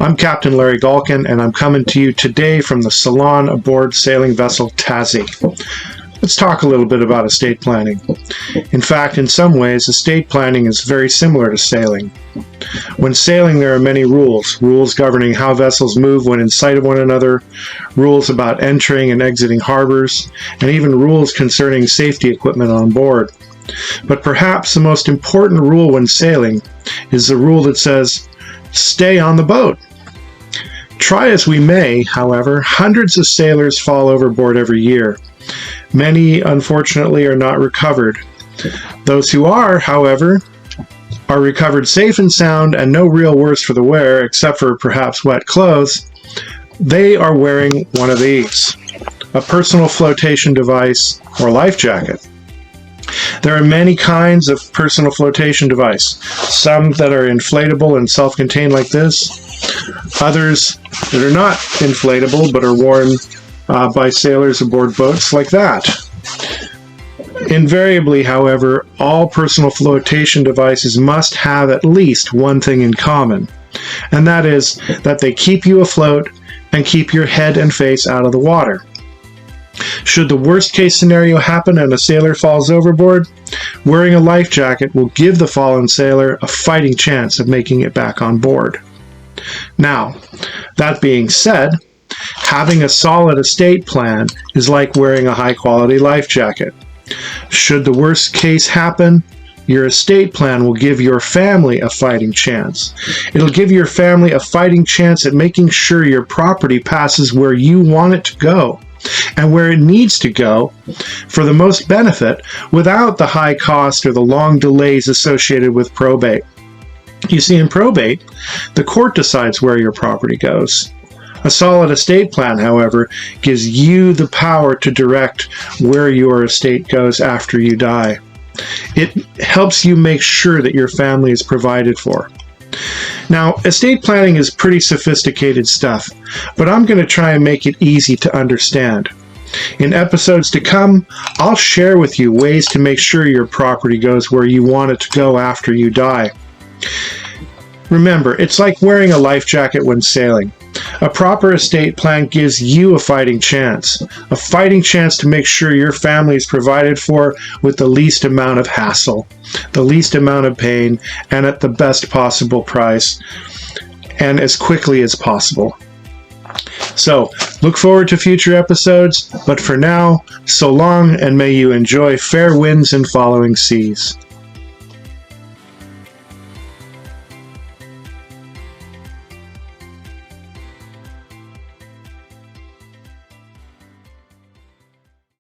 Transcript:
I'm Captain Larry Golkin, and I'm coming to you today from the salon aboard sailing vessel Tassie. Let's talk a little bit about estate planning. In fact, in some ways, estate planning is very similar to sailing. When sailing, there are many rules. Rules governing how vessels move when in sight of one another, rules about entering and exiting harbors, and even rules concerning safety equipment on board. But perhaps the most important rule when sailing is the rule that says, stay on the boat. Try as we may, however, hundreds of sailors fall overboard every year. Many, unfortunately, are not recovered. Those who are, however, are recovered safe and sound and no real worse for the wear, except for perhaps wet clothes. They are wearing one of these, a personal flotation device or life jacket. There are many kinds of personal flotation device, some that are inflatable and self-contained like this, others that are not inflatable but are worn by sailors aboard boats like that. Invariably, however, all personal flotation devices must have at least one thing in common, and that is that they keep you afloat and keep your head and face out of the water. Should the worst case scenario happen and a sailor falls overboard, wearing a life jacket will give the fallen sailor a fighting chance of making it back on board. Now, that being said, having a solid estate plan is like wearing a high-quality life jacket. Should the worst case happen, your estate plan will give your family a fighting chance. It'll give your family a fighting chance at making sure your property passes where you want it to go and where it needs to go for the most benefit without the high cost or the long delays associated with probate. You see, in probate, the court decides where your property goes. A solid estate plan, however, gives you the power to direct where your estate goes after you die. It helps you make sure that your family is provided for. Now, estate planning is pretty sophisticated stuff, but I'm going to try and make it easy to understand. In episodes to come, I'll share with you ways to make sure your property goes where you want it to go after you die. Remember, it's like wearing a life jacket when sailing. A proper estate plan gives you a fighting chance to make sure your family is provided for with the least amount of hassle, the least amount of pain, and at the best possible price, and as quickly as possible. So, look forward to future episodes, but for now, so long, and may you enjoy fair winds and following seas.